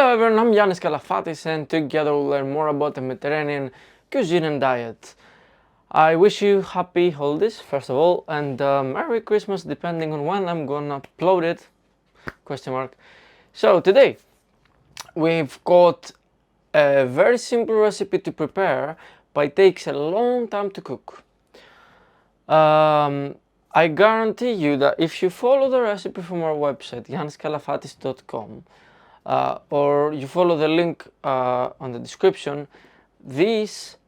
Hello everyone, I'm Yannis Kalafatis and together we'll learn more about the Mediterranean cuisine and diet. I wish you happy holidays first of all and Merry Christmas depending on when I'm gonna upload it, question mark. So today we've got a very simple recipe to prepare but it takes a long time to cook. I guarantee you that if you follow the recipe from our website yanniskalafatis.com or you follow the link on the description, this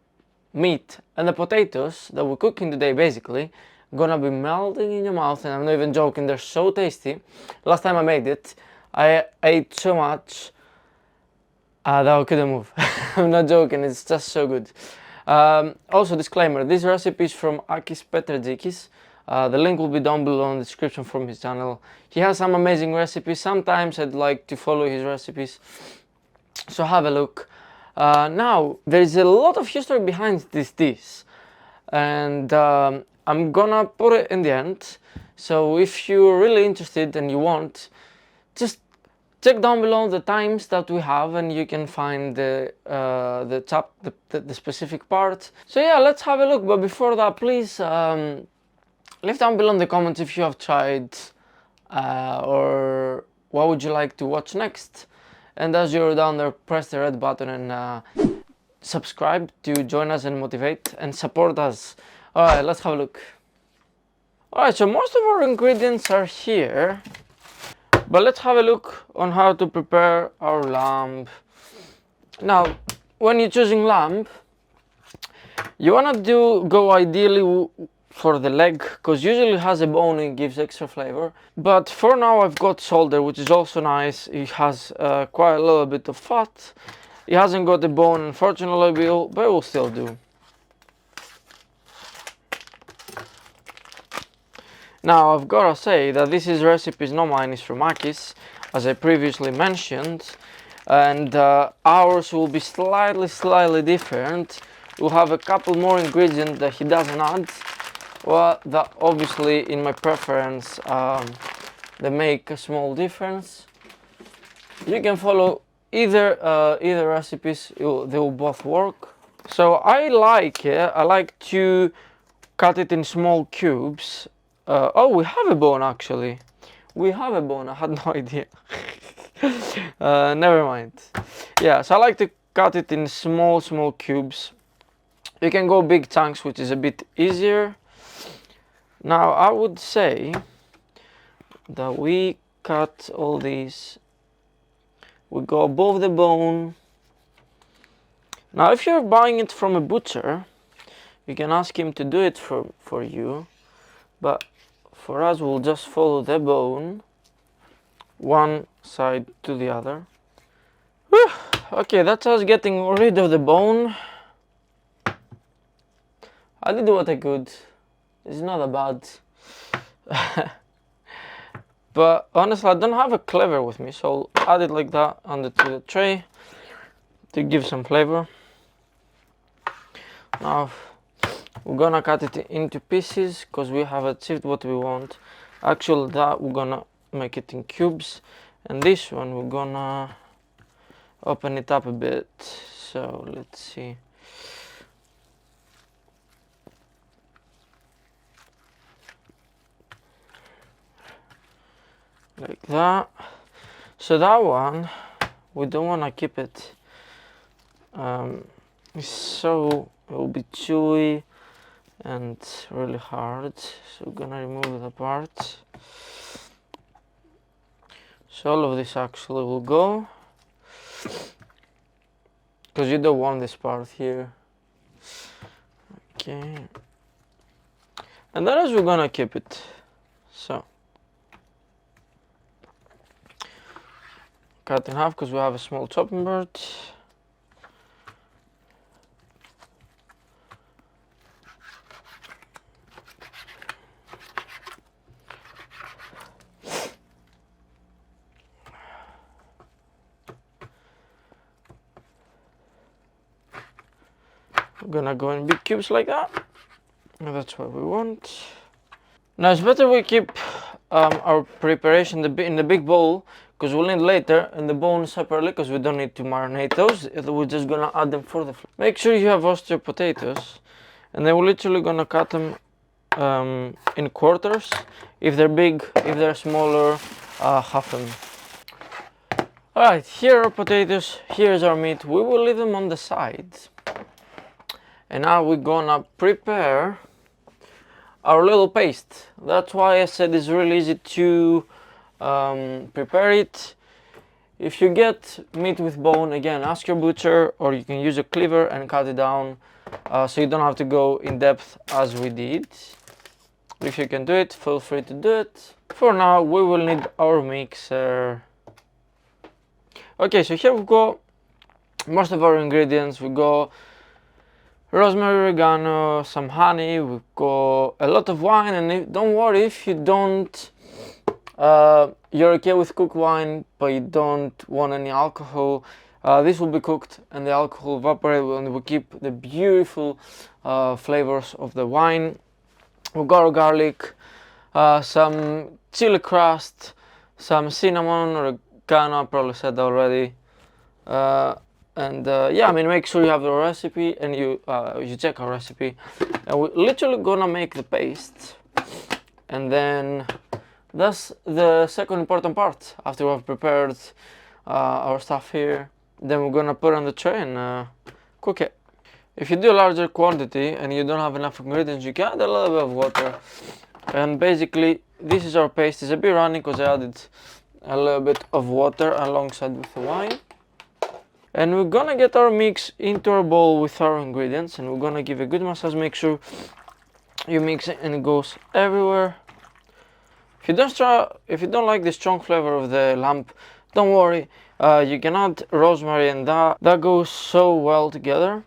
meat and the potatoes that we're cooking today basically gonna be melting in your mouth, and I'm not even joking, they're so tasty. Last time I made it, I ate so much that I couldn't move. I'm not joking, it's just so good. Also disclaimer, this recipe is from Akis Petretzikis. The link will be down below in the description from his channel. He has some amazing recipes. Sometimes I'd like to follow his recipes, so have a look. Now, there is a lot of history behind this dish, and I'm gonna put it in the end. So if you're really interested and you want, just check down below the times that we have and you can find the specific part. So yeah, let's have a look, but before that, please leave down below in the comments if you have tried or what would you like to watch next. And as you're down there, press the red button and subscribe to join us and motivate and support us. Alright, let's have a look. Alright, so most of our ingredients are here, but let's have a look on how to prepare our lamb. Now, when you're choosing lamb, you wanna go ideally for the leg, because usually it has a bone and it gives extra flavor. But for now I've got shoulder, which is also nice. It has quite a little bit of fat. It hasn't got a bone, unfortunately, but it will still do. Now I've gotta say that this is recipe is not mine, it's from Akis, as I previously mentioned, and ours will be slightly different. We'll have a couple more ingredients that he doesn't add. Well, that obviously in my preference they make a small difference. You can follow either recipes, they will both work. So I like to cut it in small cubes. Oh, we have a bone actually. We have a bone, I had no idea. Never mind. Yeah, so I like to cut it in small cubes. You can go big chunks, which is a bit easier. Now I would say that we cut all these, we go above the bone. Now if you're buying it from a butcher, you can ask him to do it for you, but for us we'll just follow the bone one side to the other. Whew. Okay, that's us getting rid of the bone. I did what I could. It's not that bad. But honestly, I don't have a cleaver with me, so I'll add it like that onto the tray to give some flavor. Now we're gonna cut it into pieces because we have achieved what we want. Actually, that we're gonna make it in cubes, and this one we're gonna open it up a bit. So let's see. Like that. So that one, we don't want to keep it. It will be chewy and really hard. So we're gonna remove the part. So all of this actually will go, because you don't want this part here. Okay. And that is we're gonna keep it. So. Cut in half because we have a small chopping board. We're gonna go in big cubes like that. And that's what we want. Now it's better we keep our preparation in the big bowl, because we'll need later, and the bones separately because we don't need to marinate those. We're just gonna add them for the flavor. Make sure you have roasted potatoes, and then we're literally gonna cut them in quarters. If they're big, if they're smaller, half them. Alright, here are potatoes, here's our meat. We will leave them on the sides. And now we're gonna prepare our little paste. That's why I said it's really easy to prepare it. If you get meat with bone, again, ask your butcher, or you can use a cleaver and cut it down, so you don't have to go in depth as we did. If you can do it, feel free to do it. For now, we will need our mixer. Okay, so here we've got most of our ingredients. We've got rosemary, oregano, some honey, we've got a lot of wine, and don't worry if you don't, you're okay with cooked wine, but you don't want any alcohol. This will be cooked and the alcohol evaporate, and we keep the beautiful flavors of the wine. We've got our garlic, some chili crust, some cinnamon, oregano, I probably said that already. Yeah, I mean, make sure you have the recipe and you check our recipe. And we're literally gonna make the paste, and then that's the second important part. After we've prepared our stuff here, then we're gonna put it on the tray and cook it. If you do a larger quantity and you don't have enough ingredients, you can add a little bit of water. And basically, this is our paste. It's a bit runny because I added a little bit of water alongside with the wine. And we're gonna get our mix into our bowl with our ingredients, and we're gonna give a good massage. Make sure you mix it and it goes everywhere. If you don't like the strong flavor of the lamb, don't worry. You can add rosemary, and that goes so well together.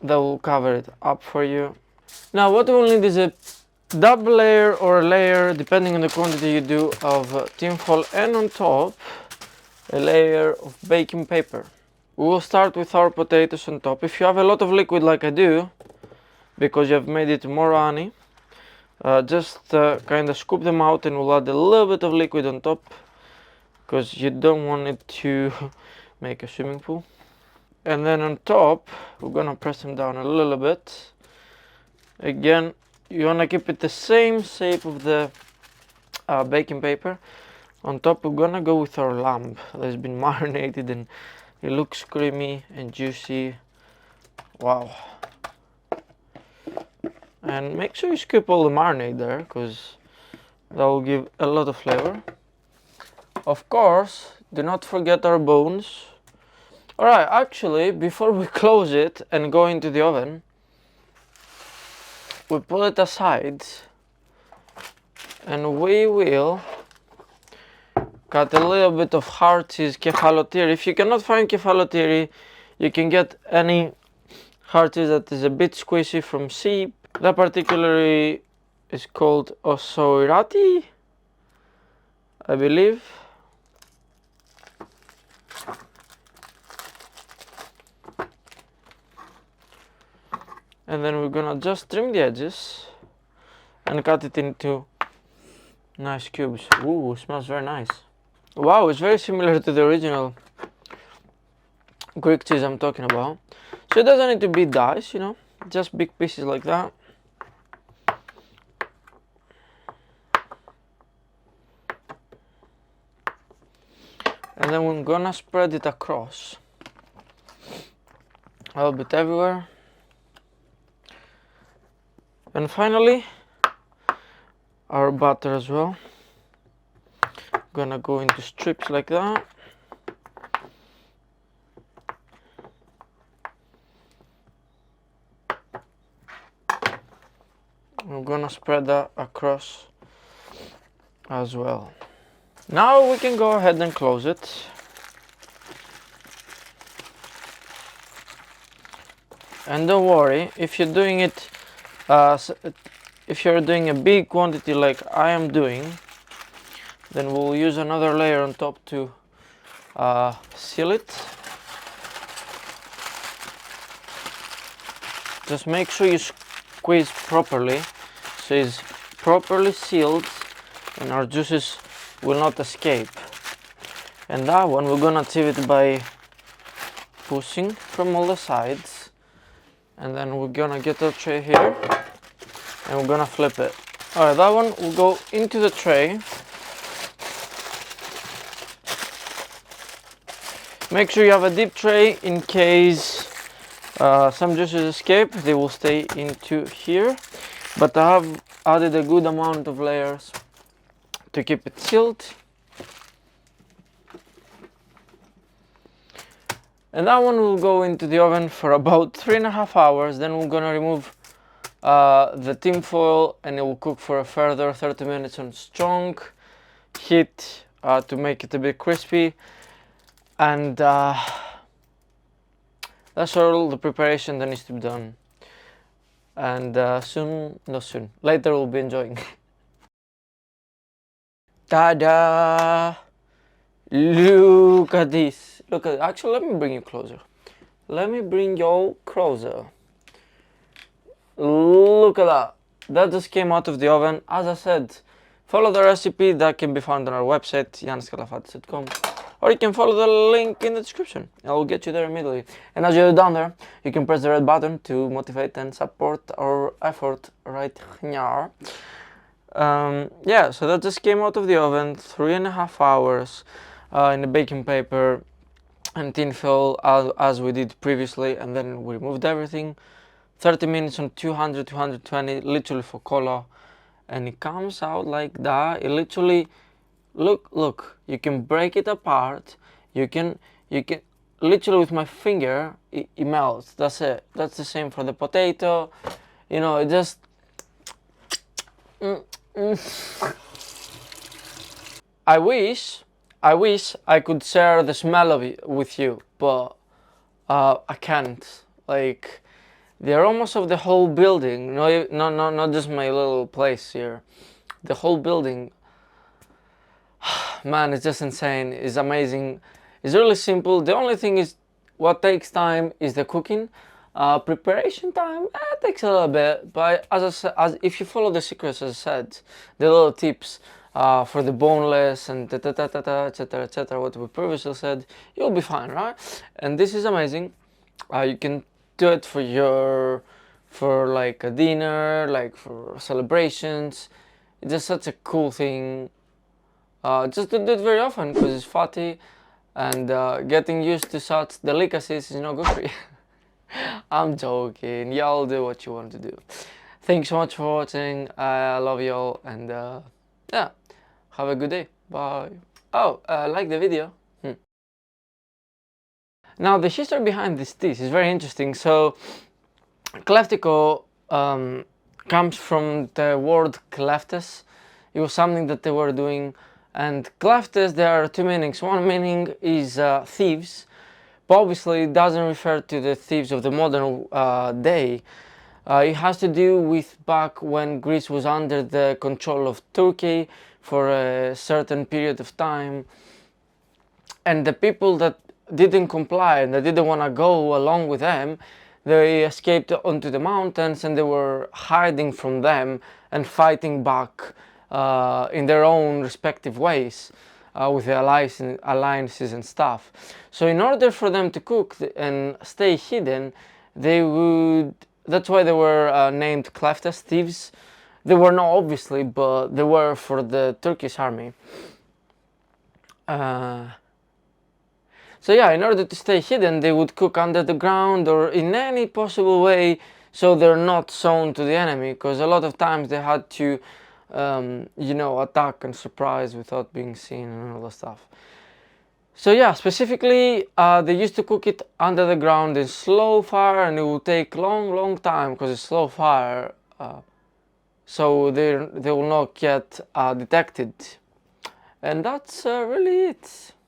That will cover it up for you. Now what we'll need is a double layer or a layer, depending on the quantity you do, of tinfoil, and on top a layer of baking paper. We will start with our potatoes on top. If you have a lot of liquid like I do, because you have made it more runny, just kind of scoop them out, and we'll add a little bit of liquid on top, because you don't want it to make a swimming pool. And then on top, we're gonna press them down a little bit. Again, you wanna keep it the same shape of the baking paper. On top, we're gonna go with our lamb that's been marinated, and it looks creamy and juicy. Wow. And make sure you scoop all the marinade there, because that will give a lot of flavor. Of course, do not forget our bones. Alright, actually, before we close it and go into the oven, we pull it aside and we will cut a little bit of hard cheese, kefalotiri. If you cannot find kefalotiri, you can get any hard cheese that is a bit squishy from sheep. That particularly is called osoirati, I believe. And then we're gonna just trim the edges and cut it into nice cubes. Ooh, smells very nice. Wow, it's very similar to the original Greek cheese I'm talking about. So it doesn't need to be diced, you know, just big pieces like that. And then we're gonna spread it across a little bit everywhere. And finally, our butter as well. Gonna go into strips like that. We're gonna spread that across as well. Now we can go ahead and close it. And don't worry, if you're doing it if you're doing a big quantity like I am doing, then we'll use another layer on top to seal it. Just make sure you squeeze properly so it's properly sealed and our juices will not escape. And that one we're gonna achieve it by pushing from all the sides, and then we're gonna get the tray here and we're gonna flip it. Alright, that one will go into the tray. Make sure you have a deep tray in case some juices escape, they will stay into here. But I have added a good amount of layers to keep it sealed. And that one will go into the oven for about 3.5 hours. Then we're gonna remove the tin foil and it will cook for a further 30 minutes on strong heat to make it a bit crispy. And that's all the preparation that needs to be done. And later we'll be enjoying. Ta-da! Look at this. Actually, let me bring you closer. Let me bring you closer. Look at that. That just came out of the oven. As I said, follow the recipe that can be found on our website, yanniskalafatis.com. Or you can follow the link in the description. I will get you there immediately. And as you're down there, you can press the red button to motivate and support our effort right here. Yeah, so that just came out of the oven, 3.5 hours in the baking paper and tin foil as we did previously, and then we removed everything. 30 minutes on 200, 220, literally for color, and it comes out like that. It literally, look, you can break it apart. You can literally with my finger, it melts. That's it. That's the same for the potato. You know, it just. I wish I could share the smell of it with you, but I can't. Like, the aromas of the whole building, not just my little place here, the whole building, man, it's just insane. It's amazing. It's really simple. The only thing is what takes time is the cooking. Preparation time takes a little bit, but if you follow the secrets, as I said, the little tips for the boneless and etc., what we previously said, you'll be fine, right? And this is amazing. You can do it for like a dinner, like for celebrations. It's just such a cool thing. Just don't do it very often because it's fatty, and getting used to such delicacies is not good for you. I'm joking. Y'all do what you want to do. Thanks so much for watching. I love y'all, and yeah, have a good day. Bye. Oh, like the video. Now, the history behind this dish is very interesting. So, Kleftiko comes from the word kleftes. It was something that they were doing. And kleftes, there are two meanings. One meaning is thieves, but obviously it doesn't refer to the thieves of the modern day. It has to do with back when Greece was under the control of Turkey for a certain period of time. And the people that didn't comply and they didn't want to go along with them, they escaped onto the mountains and they were hiding from them and fighting back in their own respective ways with the alliances and stuff. So in order for them to cook and stay hidden, that's why they were named kleftes, thieves. They were not obviously, but they were for the Turkish army. So yeah, in order to stay hidden, they would cook under the ground or in any possible way so they're not shown to the enemy, because a lot of times they had to, attack and surprise without being seen and all that stuff. So yeah, specifically, they used to cook it under the ground in slow fire, and it will take long time because it's slow fire, so they will not get detected. And that's really it.